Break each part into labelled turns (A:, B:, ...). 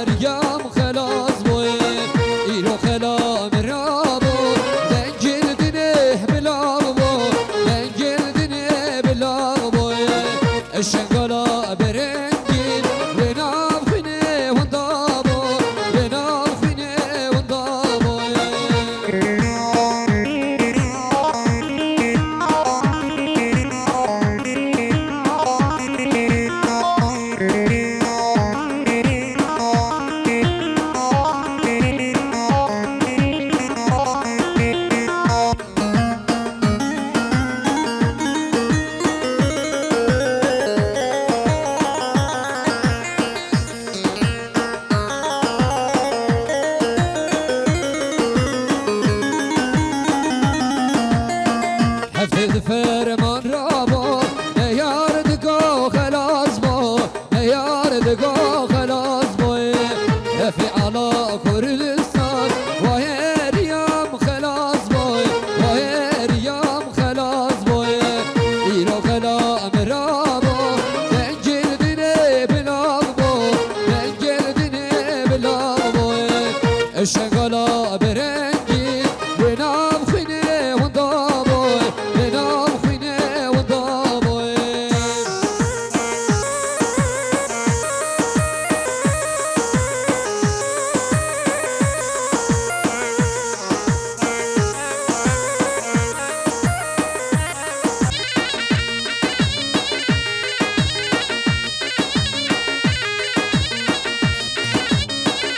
A: هرگم خلاص بوی ایرو خلا مرابو دنگل دینه بلاغ بو دنگل دینه بلاغ بوی الشنگالا برنگین بنام خینه وندابو بنام خینه وندابو حفظ فرمان را با نیار دگاه خلاص با نیار دگاه خلاص با رفی علا کردستان و هریم خلاص با و هریم خلاص با ایرو خلا مرا با دنگل دینه بلاغ با دنگل دینه بلاغ با الشنگالا برنگی بنام خینه وندا با بنام خینه وندا با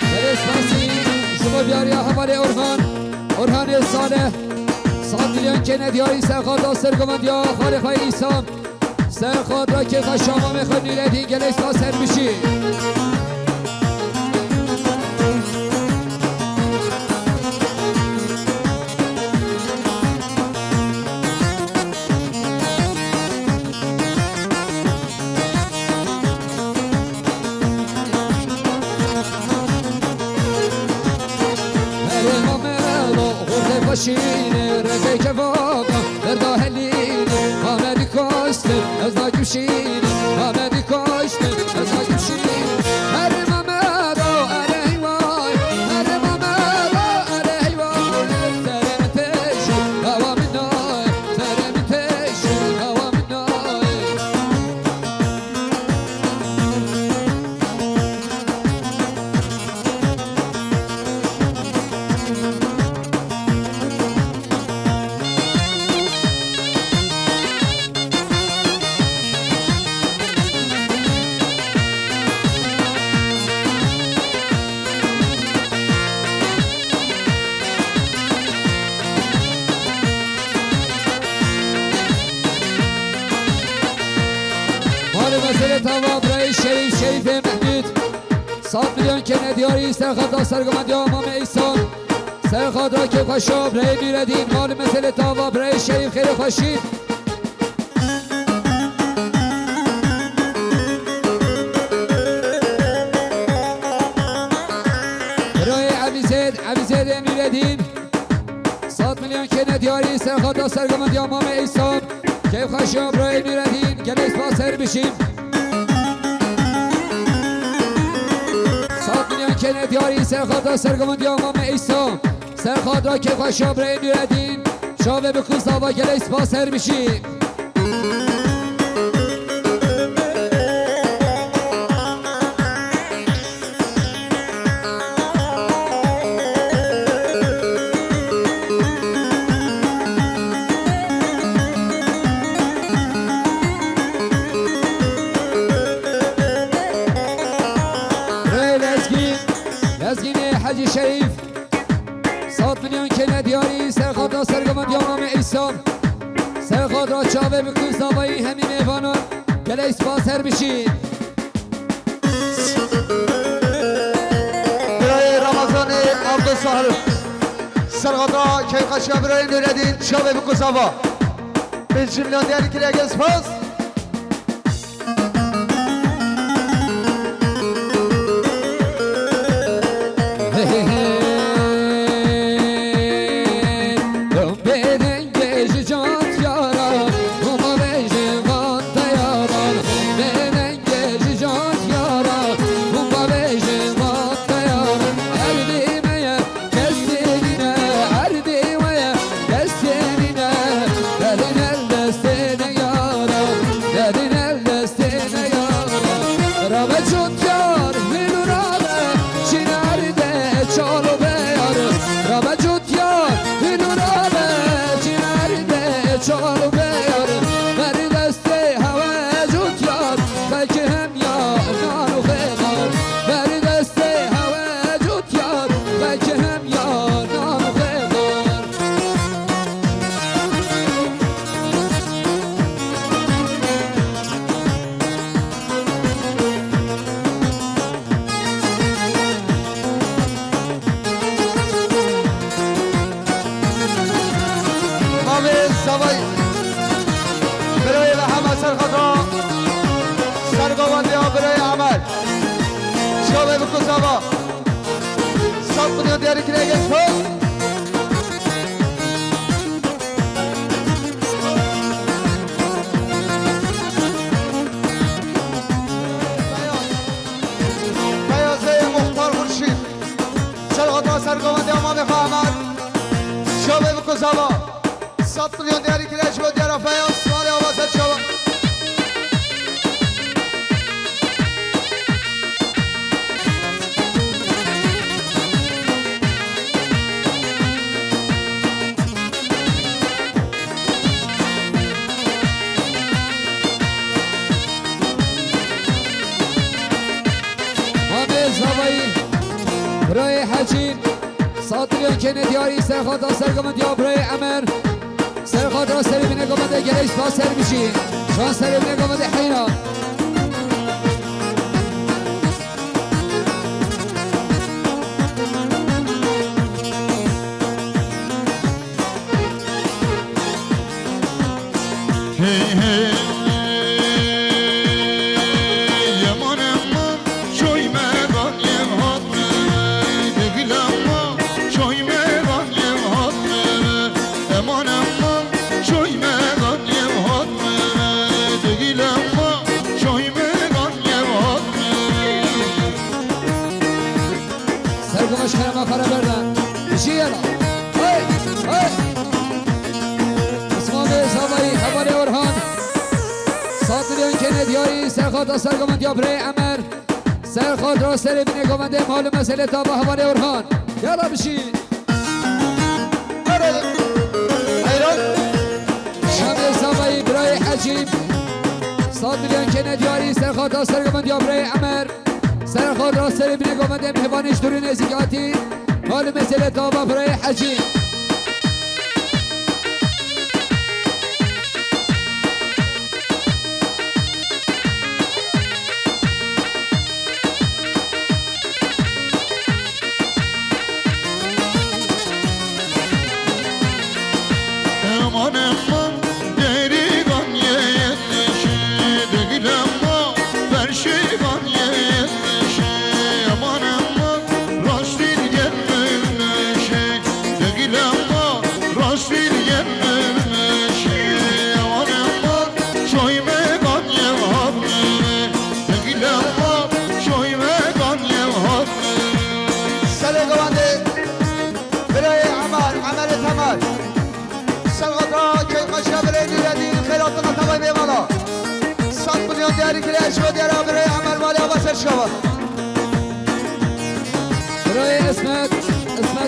A: برسپاسی شما بیاری حوالی اورهان صالح صادقیان که ندیاری سرخاد آسر گمند یا خالق های ایسان سرخاد را که خشاما میخواد نیلدین گلیس آسر میشی باشینه رفی که واقع دردا هلینه آمدی کاشته از ناکیم شینه آمدی کاشته از ناکیم شینه هر مامدا علی وای هر مامدا علی وای ترمتش هوا منای ترمتش هوا منای مسئله تواب رئیس شریف محمود 100 میلیون که ندیاری سرخاد را سرگمند یا امام ایسان سرخاد را که خشاب رئی میردین مال مسئله تواب رئیس شریف خیلی خوشید برای عمیزید میردین 100 میلیون که ندیاری سرخاد را سرگمند یا امام ایسان که خشاب رئی میردین گلیس با سر بشیم که ندیاری سرخاد را سرگمند یا امام ایسان سرخاد را که خشاب رئی میردین شاوه بکن ساوا گلیس با سر بشیم حاجی شریف 100 میلیون که ندیاری سرخاد را سرگمند یا امام ایسان سرخاد را چاوه بکن زاوایی همین میوانان گلیس با سر بشید
B: برای رمضان عبدالسهل سرخاد را که خشیه برای نوردین چاوه بکن زاوا 5 میلیون دیاری که لگه سپاس زبا 100 میلیون دیاری که نگه شد بیازه مختار مرشید سلغتا سرگوانده امام خواهمد شابه بکن زبا 100 میلیون دیاری که نگه شد دیارا فیاض سوال آواز شبا
A: برای حجیم 100 میلیون که ندیاری سرخواد سرگمند یا برای امر سرخواد را سری بینه گمنده گلیش با سر میشی شان سری بینه گمنده حینا مشکل ما خراب بردن بشیلا های های اسمام زبایی حوالی ورهان 100 میلیون که ندیاری سرخواد سرگمند یا برای امر سرخواد را سری بینه گمنده مال مسئله تا با حوالی ورهان یالا بشی شام زبایی برای حجیم 100 میلیون که ندیاری سرخواد سرگمند یا برای امر سرخواد را سری بینه گمنده مهبانش دوری نزیگاتی حال مثل تابا برای حجیم برای اسمت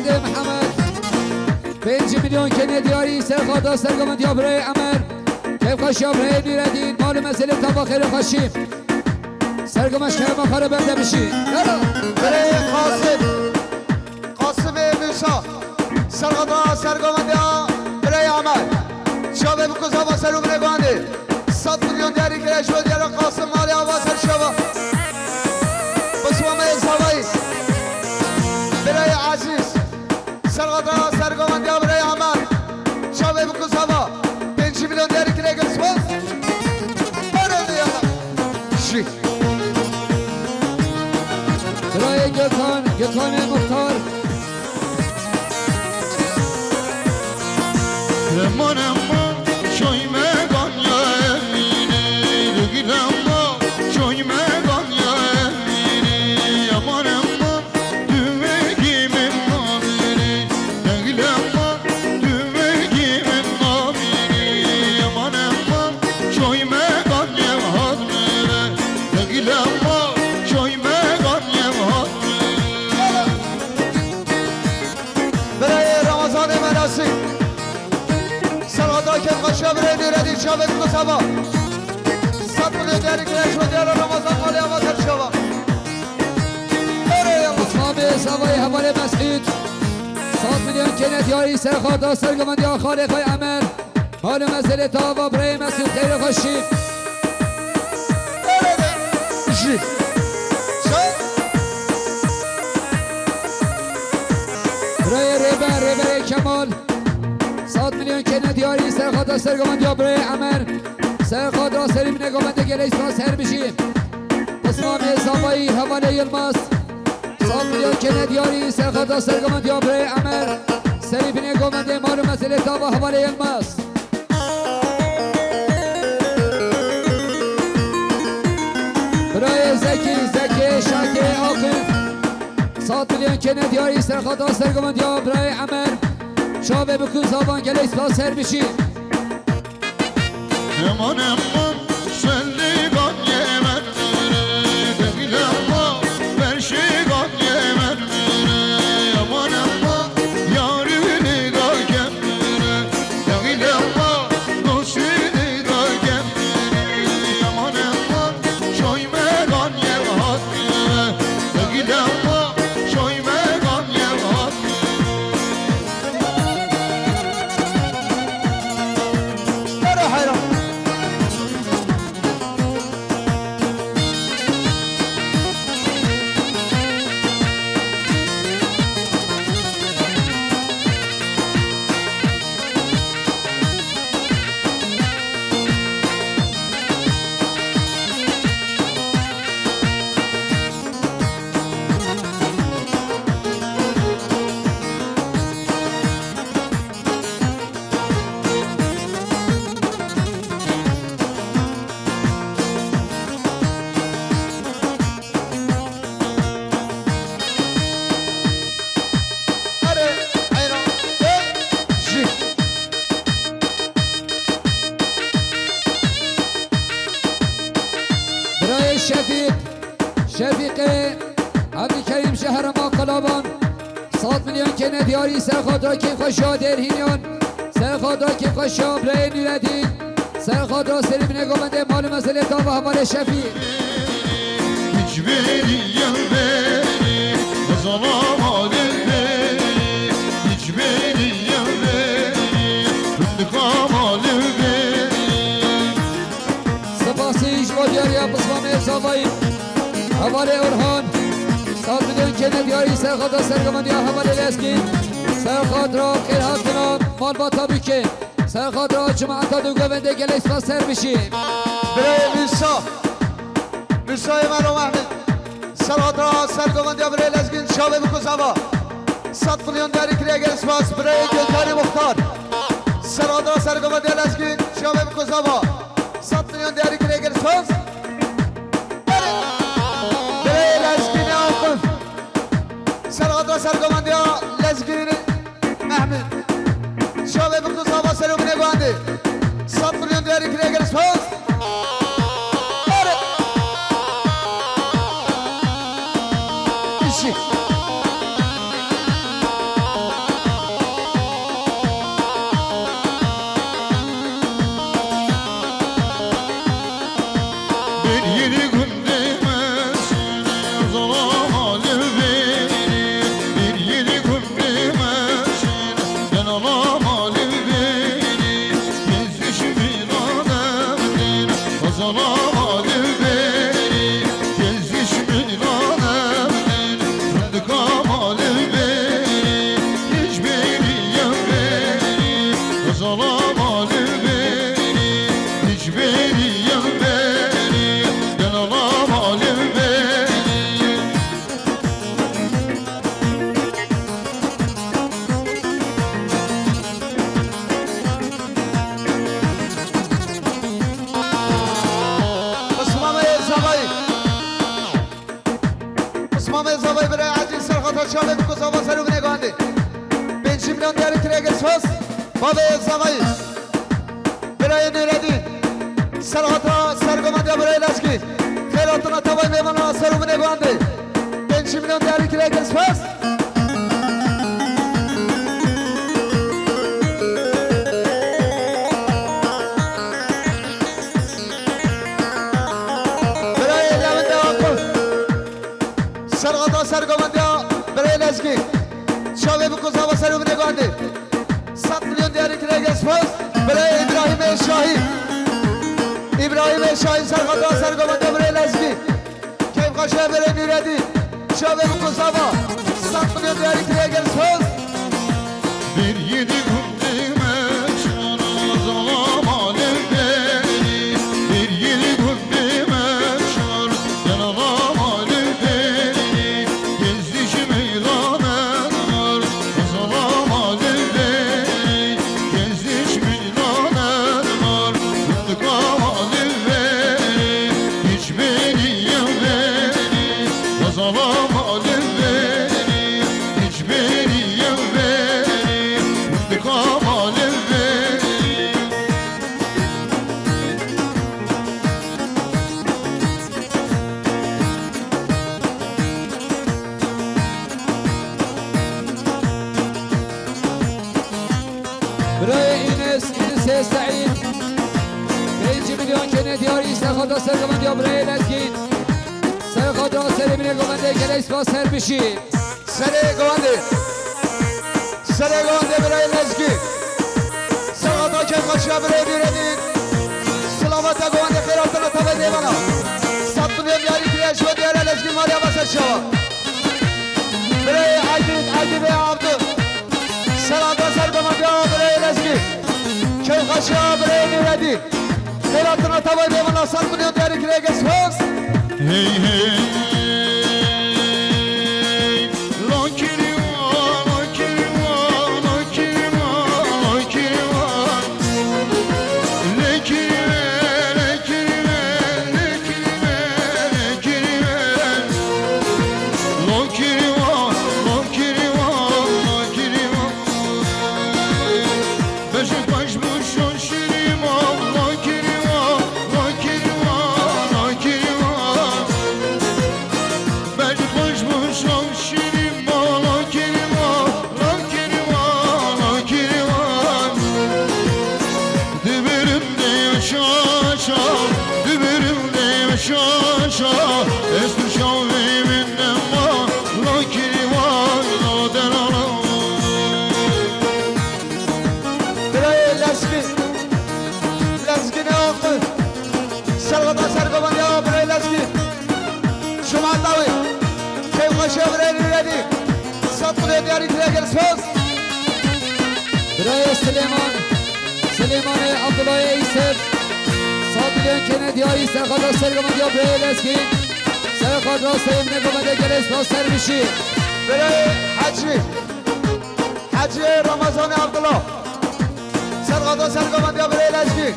A: محمد 5 میلیون که ندیاری سرخواد سرگمند یا برای امر کیف خوش یا برای نیردین مال مسئله تا با خیر خوشیم سرگمش که ما خاره برده بشی
B: برای قاسم موسا سرخواد سرگمند یا برای امر شابه بکن زبا سرو بنگانده 100 میلیون دیاری که نشود یارا قاسم مالی آواز هر شبا بسوامه زبایی برای عزیز سرغدا سرگومندی ها برای عمل شابه بکن زبا 5 میلیون دیاری که نگه سواز برای دیالا شی
A: برای گلکان مختار
C: منم شوی مگان یا امینی بگیرم ما شوی مگان یا امینی منم دومگی من نامینی بگیرم ما دومگی من نامینی منم شوی مگان یا حضمه بگیرم ما شوی مگان یا حضمه
B: برای رمضان مناسی سلغدا که قشا برای نیردی شابه بکن زبا 100 میلیون دیاری که نشود یارا رمضان مالی آواز هر شبا
A: اسمام سوای حوالی مسعود 100 میلیون که ندیاری سرخواد سرگمند یا خالق های امر حال مسئله تا با برای مسعود خیر خوشیم برای ریبر کمال 100 میلیون که ندیاری سرخواد سرگمند یا برای امر سرخواد را سری بینه گمنده گلیش را سر بشیم اسمام زبایی حوالی یلماس کنه دیاری سرخدا سرگمان دیابره عمر سری بینه گمنده مارو مسئله تا و حواله الماس برای زکی شاکی آقف 100 میلیون کنه دیاری سرخدا سرگمان دیابره عمر شابه بکن زبان گلیس با سر بشی
C: Aman aman şenligan yemen Değil ama her şeygan yemen Aman aman yarını da kemre Değil ama dostini da kemre Aman aman şoymegan yemen Değil ama şoymegan yemen
B: برو حیران برو حیران جی
A: برای شفیق عبدالکریم شهر ما قلابان 100 میلیون کنه دیاری سرخادرا کیف خوشا درهینیان سرخادرا کیف خوشا برای نیردین سرخادرا سری بینه گمنده مال مسئله تا و حوال شفیق
C: Hiçbiri beni kazanamadı beni Hiçbiri beni intikamadı beni
A: سپاسی ایش با دیاری بسمام ارزاوایی حوال ارهان 100 میلیون کنه دیاری سرخادرا سرگمانی حوال لسکین سرخادرا خیر حقنا مال با تابیکه سرخادرا جماعتا دو گونده گلیس با سر بشی
B: برای میسای مرحوم احمد سرادرا سرگومندی برای لزگین شابه بکن زبا 100 میلیون دیاری کریه گل سپاس برای گلکاری مختار سرادرا سرگومندی لزگین شابه بکن زبا 100 میلیون دیاری کریه گل سپاس برای لزگین آقف سرادرا سرگومندی لزگین احمد شابه بکن زبا سرو بینه گوانده 100 میلیون دیاری کریه گل سپاس Işık.
C: Bir yeni gün demesin yazalamadı beni Bir yeni gün demesin yanalamadı beni Gezmişimin ademden kazanamadı beni Gezmişimin ademden intikamadı beni Hiçbiri beni kazanamadı beni Hiçbiri beni yanalamadı beni
B: اسمام زبایی برای عزیز سرخاطر شابه بکن زبا سرو بینه گانده 5 میلیون دیاری کریه سپاس بابه زبایی برای نیردین سرخاطر سرگومندی برای لشکی خیراتنا تبای میمانا سرو بینه گانده 5 میلیون دیاری کریه سپاس برای لونده آقف سرخاطر سرگومندی برای لشکی شابه بکن زبا سرو بینه گانده 100 میلیون دیاری کریه سپاس برای ابراهیم شاهی سرخاطر سرگومنده برای لشکی کیف خوشه برای نیردین شابه بکن زبا 100 میلیون دیاری کریه سپاس
C: Bir yedi gün demesin yazalamadı beni Bir yedi gün demesin yanalamadı beni Gezmişimin
A: کنه دیاری سر خدا سر گمند یا برای لزگین سر خدا سر بینه گمنده گلیس با سر بشی
B: سر گونده برای لزگی سلامت که خوشیا برای دیردین سلامت گونده خیراتنا تا به دیوانا سب میلیون دیاری کریش و دیاره لزگی مالیا بسر شوا برای عیدی به عبدو سلامت سر گونده برای لزگی که خوشیا برای دیردین خیراتنا تا به دیوانا سب میلیون دیاری کریش هست
C: Hey hey Lokirivan, lokirivan, lokirivan, lokirivan Lekirivan, lekirivan, lekirivan, lekirivan Lokirivan, lokirivan, lokirivan Beşik başmış o şirivan Lokirivan, lokirivan, lokirivan Beşik başmış o şirivan Lokirivan, lokirivan, lokirivan Dibirimde yaşa, dibirimde yaşa Estur şaviminnem var Lokirivan, loden alam
B: برای لزگی نه آقا سلامت سرگوان یا برای لزگی شما داوی که خوشی برای نیردی سب میلیون دیاری کریش هست
A: برای سلیمان عبدالله ایسف 100 میلیون کنه دیاری سر خدا سر گمند یا برای لزگین سر خدا سر بینه گمنده گلیس با سر بشی
B: برای حجی رمضان عبدالله سرگادا سرگوان یا برای لزگی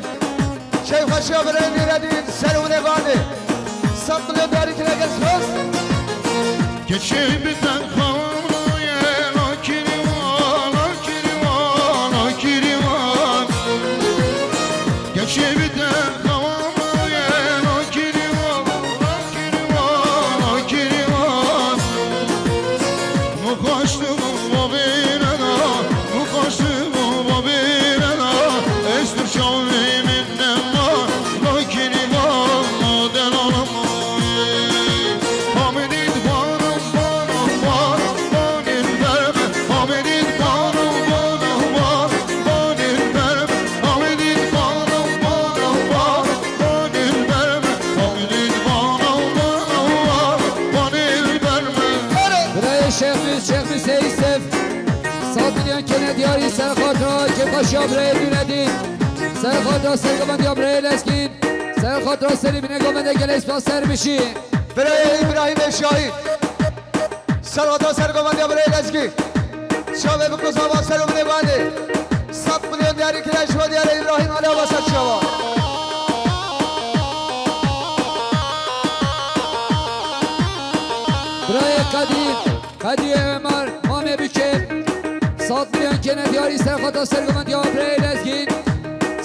B: که خوشی برای نیردی سرونه گانده سب میلیون دیاری کریش هست
C: Geçir biten kavanoya Lokirivan, lokirivan, lokirivan Geçir biten kavanoya Lokirivan, lokirivan, lokirivan Mukaştım babine da Mukaştım babine da Estur şaviminnem var Lokirivan, loden alamam Hamidit banım banım var Banil verme Hamidit banım banım var Banil verme Hamidit banım banım var Banil verme Hamidit banım banım var Banil verme
A: برای شیخ ایسف 100 میلیون کنه دیاری سر خدا که خوشی برای نیردین سر خدا سر گمند یا برای لزگین سر خدا سر بینه گمنده گلیس با سر بشی
B: برای ابراهیم شاهی سرگادا سرگوان یا برای لزگی شاوه بکو سوا سرونه گانده سب میلیون دیاری کریش و دیاره ابراهیم علی واسط شوا
A: برای قدیر عمر مامه بکر 100 میلیون کنه دیاری سر خدا سر گمند یا برای لزگین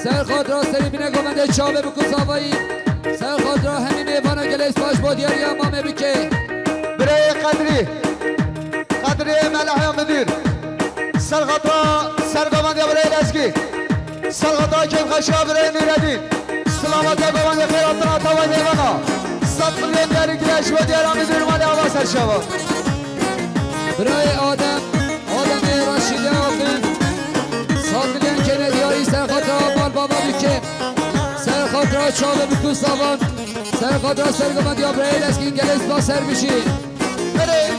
A: سر خدا سر بینه گمنده چاوه بکو سوایی سر خدا همین میوانا گلیس باش با دیاری مامه بکر
B: برای قدری ملح مدیر سرگادا سرگوان یا برای لزگی سرگادا که خوشی برای نیردی سلامت گوان یا خیراتنا تا و دیوانا سب میلیون دیاری کریش و دیاره مدیر مالی آواسر شوا
A: برای آدم رشیده آقیم 100 میلیون کنه دیاری سر خدا بال بابا بکر سر خدا چاوه بکو سوان سر خدا سر گمند یا برای لزگین گلیس با سر بشی
B: برای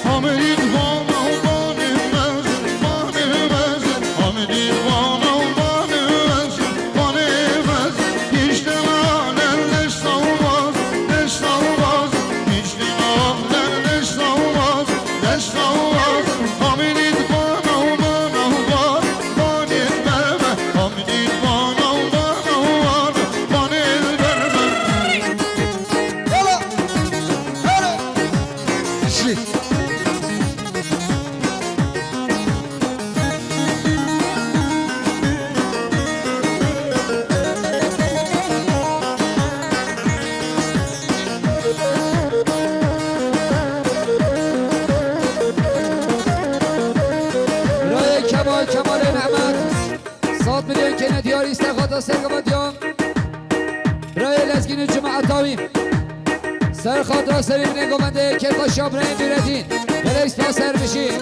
C: Hamidit banım banım banım Hamidit banım banım banım Hiç de naler ne savmaz ne savmaz Hiç de naler ne savmaz ne savmaz Hamidit banım banım var banım verme Hamidit banım banım var banım verme
B: yola işi
A: کمال نعمت 100 میلیون که ندیاری استخاط سرگمانتیان برای لزگین جماعت تاویم سرخاط را سری بینه گمنده که قاشا برای بیردین بلیس تا سر بشین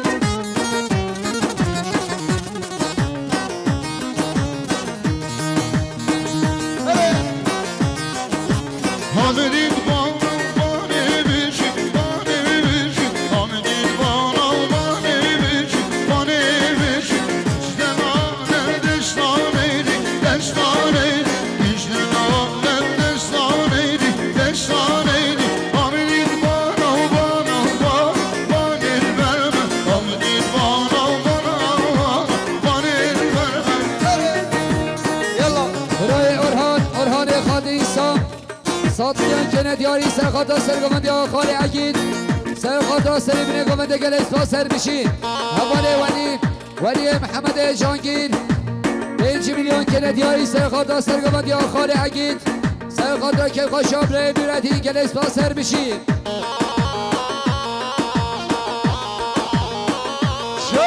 C: Hamidin bana bana biçim bana biçim Hamidin bana bana biçim bana biçim İşte alem destaneydi destaneydi İşte alem destaneydi destaneydi Hamidin bana bana bana verme Hamidin bana verme
B: Yalla
A: برای orhan خادی ایسا 100 میلیون که ندیاری سرخاط سرگمندی آخال عگید سرخاط سری بینه گمنده گلیس با سر بشین حوال ولی محمد جانگیر 5 میلیون که ندیاری سرخاط سرگمندی آخال عگید سرخاط را که خوشاب رای بیردی گلیس با سر بشین
B: شو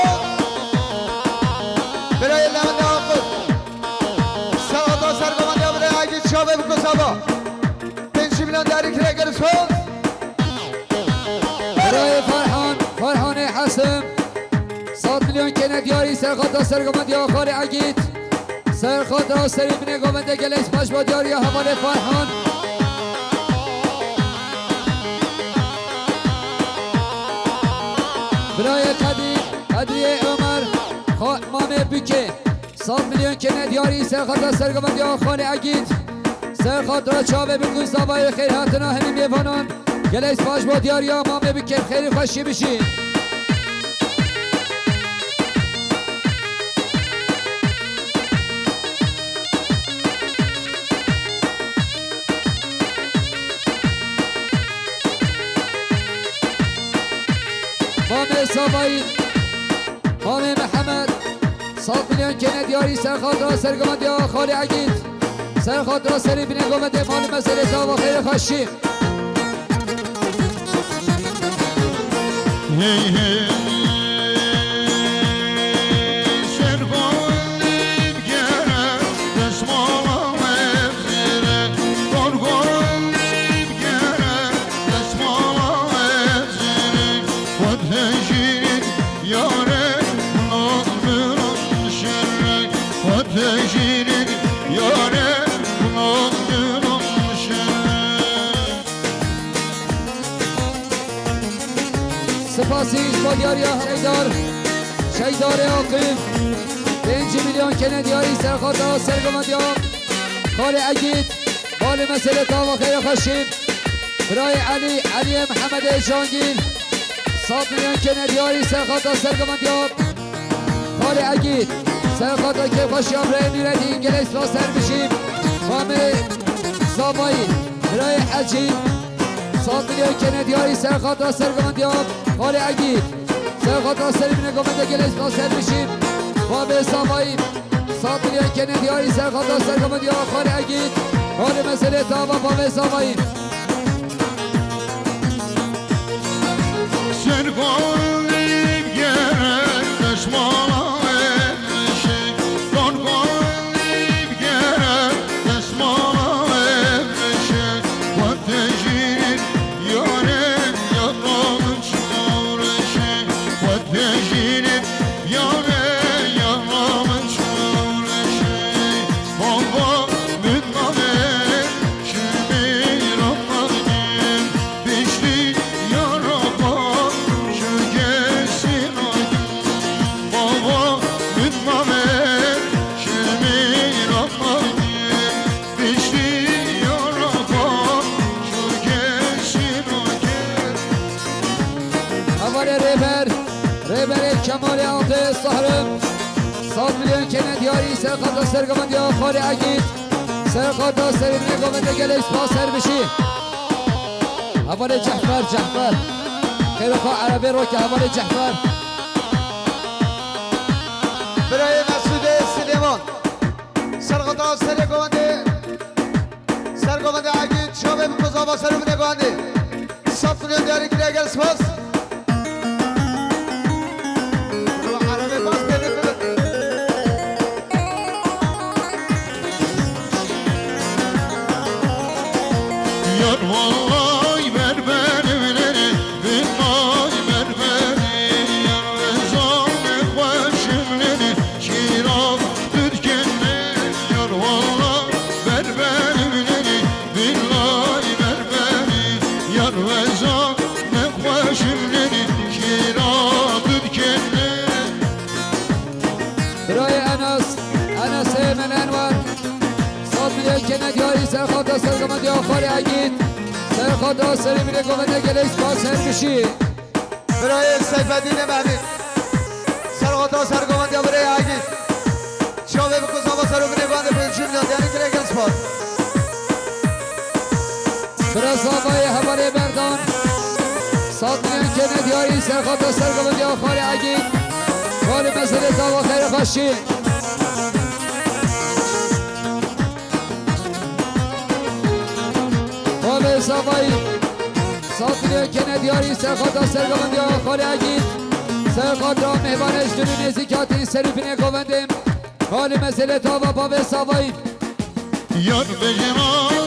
B: برای لمنده آقود سرقاطا سرگمانده برای عگید شابه بکن سبا 5 میلیون داری که رگل سوز
A: برای فرحان حسم 100 میلیون که ندیاری سرخاط سرگمندی آخال عگید سرخاط را سری بینه گمنده گلیس باش با دیاری حوال فرحان برای قدریه عمر مام بکه 100 میلیون که ندیاری سرخاط سرگمندی آخال عگید سرخاط را چاوه بگوز دابای خیر هاتنا همین بیوانان گلیس باش با دیاری مام بکه خیلی خوشی بشین مام صافایی مام محمد 100 میلیون که ندیاری سرخاط را سرگمندی آخال عگید سرخاط را سری بینه گمنده مال مسئله تا و خیر خوشی
C: Hey hey Sergolim gere Desmalam evzire Korgolim gere Desmalam evzire Vateşin yare Nazmıran şerre Vateşin yare Nazmıran şerre
A: سپاسی با دیاری شیدار عاقب 5 میلیون که ندیاری سرخاط را سرگمندی خال عگید مال مسئله تا و خیر خوشیم برای علی محمد جانگیر 100 میلیون که ندیاری سرخاط را سرگمندی خال عگید سرخاط را که خوشی برای میردی انگلیس با سر بشیم مام زابایی برای عجیب 100 میلیون که ندیاری سرخاط را سرگمندی خال عگید سرخاط را سری بینه گمنده گلیس با سر بشیم مام زابایی 100 میلیون که ندیاری سرخاط را سرگمندی خال عگید مال مسئله تا و مام زابایی
C: Sergolim gere Desmalam evzire Korgolim gere Desmalam evzire Vateşin yare Yaramın çağrışı Vateşin yare Yaramın çağrışı Baba münname Şümir Allah'ım Beşli yarama Şögesin aydın Baba münname Şümir Allah'ım Beşli yarama Şögesin aydın
A: اول ریبر کمال آقای سهرم 100 میلیون که ندیاری سرخاط را سرگمندی خال عگید سرخاط را سری بینه گمنده گلیس با سر بشی اول جحفر خیر خواه عربی رو که اول جحفر
B: برای مسعود سلیمان سرقاطا سرگمنده عگید شابه بکن سبا سر بینه گمنده 100 میلیون داری که رگل سپاس عربی باز
A: برای انس من انور صاد میلیون که ندیاری سرخواد سرگمندی آخاری عگید سرخواد سری میره گوونده گلیس باسر میشی
B: برای سیفدین مهدی سرغاتا سرگمندی برای عگید شاوه بکن سوا سرو میره گوونده 5 میلیون یعنی کرگل سپاد
A: برای صافای حوالی بردان صاد میلیون که ندیاری سرخواد سرگمندی آخاری عگید حال مسئله تا و خیر خوشی حال صافایی صاد میلیون که ندیاری سرخواد سرگمندی آخاری عگید سرخواد را مهبانش دونی نزیکاتی سریفین گوندیم حال مسئله تا و پاوه صافایی
C: یاد بگم